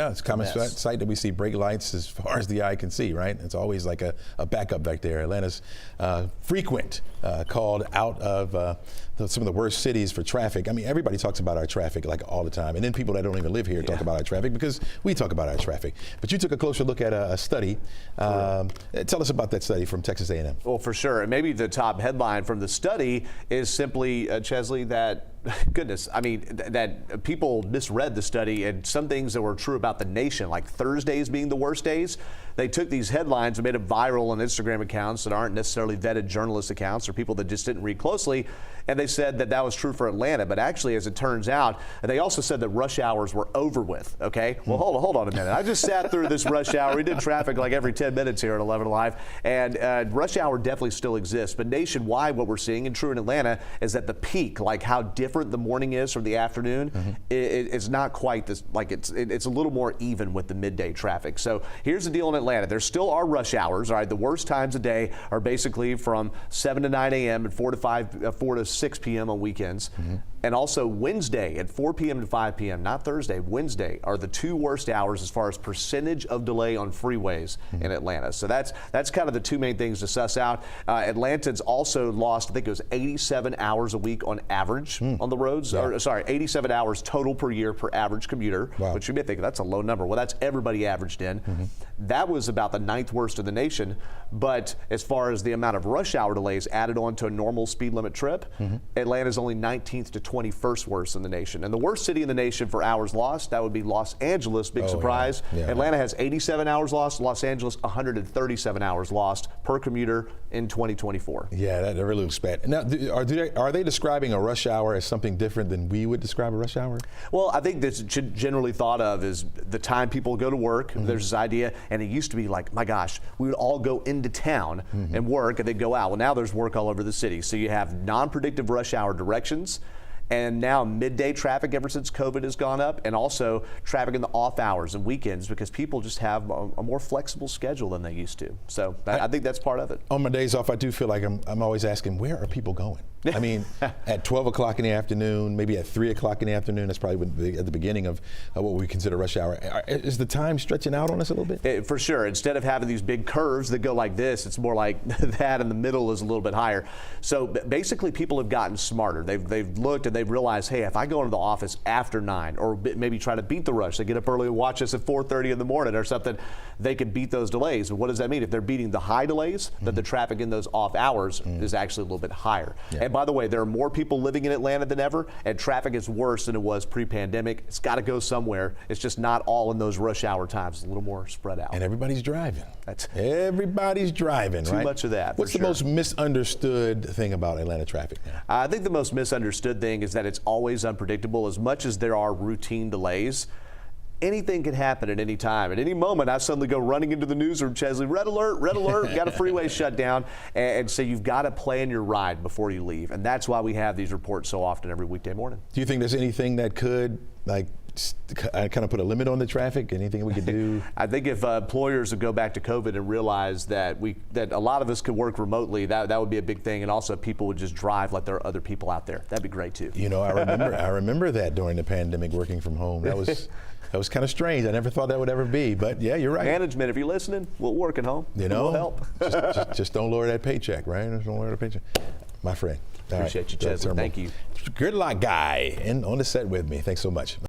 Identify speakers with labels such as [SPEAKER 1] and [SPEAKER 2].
[SPEAKER 1] Yeah, it's a common sight that we see brake lights as far as the eye can see, right? It's always like a backup back there. Atlanta's frequent called out of some of the worst cities for traffic. I mean, everybody talks about our traffic like all the time, and then people that don't even live here talk about our traffic because we talk about our traffic. But you took a closer look at a study. Tell us about that study from Texas A&M.
[SPEAKER 2] Well, for sure, and maybe the top headline from the study is simply, Chesley, that goodness, I mean, that people misread the study and some things that were true about the nation, like Thursdays being the worst days. They took these headlines and made it viral on Instagram accounts that aren't necessarily vetted journalist accounts or people that just didn't read closely. And they said that that was true for Atlanta. But actually, as it turns out, they also said that rush hours were over with. OK, well, hold on a minute. I just sat through this rush hour. We did traffic like every 10 minutes here at 11Alive. And rush hour definitely still exists. But nationwide, what we're seeing, and true in Atlanta, is that the peak, like how different the morning is from the afternoon, it's not quite this, like it's a little more even with the midday traffic. So here's the deal in Atlanta. There still are rush hours. All right, the worst times of day are basically from 7 to 9 a.m. and 4 to 6 p.m. on weekends. And also Wednesday at 4 p.m. to 5 p.m., not Thursday, Wednesday are the two worst hours as far as percentage of delay on freeways in Atlanta. So that's kind of the two main things to suss out. Atlantans also lost, I think it was 87 hours a week on average on the roads. Or, sorry, 87 hours total per year per average commuter, which you may think that's a low number. Well, that's everybody averaged in. That was about the 9th worst in the nation. But as far as the amount of rush hour delays added on to a normal speed limit trip, Atlanta's only 19th to 21st worst in the nation. And the worst city in the nation for hours lost, that would be Los Angeles. Big surprise. Atlanta has 87 hours lost. Los Angeles, 137 hours lost per commuter in 2024.
[SPEAKER 1] Yeah, that really looks bad. Now, are they describing a rush hour as something different than we would describe a rush hour?
[SPEAKER 2] Well, I think that's generally thought of as the time people go to work. There's this idea, and it used to be like, my gosh, we would all go into town and work, and they'd go out. Well, now there's work all over the city. So you have non-predictive rush hour directions, and now midday traffic ever since COVID has gone up, and also traffic in the off hours and weekends because people just have a more flexible schedule than they used to. So I think that's part of it.
[SPEAKER 1] On my days off, I do feel like I'm always asking, where are people going? I mean, at 12 o'clock in the afternoon, maybe at 3 o'clock in the afternoon, that's probably at the beginning of what we consider rush hour. Is the time stretching out on us a little bit?
[SPEAKER 2] For sure. Instead of having these big curves that go like this, it's more like that, and the middle is a little bit higher. So basically, people have gotten smarter. They've looked and they've realized, hey, if I go into the office after 9, or maybe try to beat the rush, they get up early and watch us at 4:30 in the morning or something, they could beat those delays. And what does that mean? If they're beating the high delays, that the traffic in those off hours is actually a little bit higher. And by the way, there are more people living in Atlanta than ever, and traffic is worse than it was pre-pandemic. It's got to go somewhere. It's just not all in those rush hour times. It's a little more spread out.
[SPEAKER 1] And everybody's driving. Everybody's driving,
[SPEAKER 2] right? Too much of that.
[SPEAKER 1] What's the most misunderstood thing about Atlanta traffic now?
[SPEAKER 2] I think the most misunderstood thing is that it's always unpredictable. As much as there are routine delays, anything can happen at any time. At any moment, I suddenly go running into the newsroom, Chesley, red alert, got a freeway shut down. And so you've got to plan your ride before you leave. And that's why we have these reports so often every weekday morning. Do
[SPEAKER 1] you think there's anything that could, like, kind of put a limit on the traffic? Anything we could do?
[SPEAKER 2] I think if employers would go back to COVID and realize that a lot of us could work remotely, that would be a big thing. And also people would just drive like there are other people out there. That'd be great too.
[SPEAKER 1] You know, I remember that during the pandemic, working from home. That was kind of strange. I never thought that would ever be, but yeah, you're right.
[SPEAKER 2] Management, if you're listening, we'll work at home.
[SPEAKER 1] You know,
[SPEAKER 2] we'll help.
[SPEAKER 1] just don't lower that paycheck, right? Just don't lower the paycheck. My friend.
[SPEAKER 2] Appreciate you, Chesley. Thank you.
[SPEAKER 1] Gridlock Guy on the set with me. Thanks so much.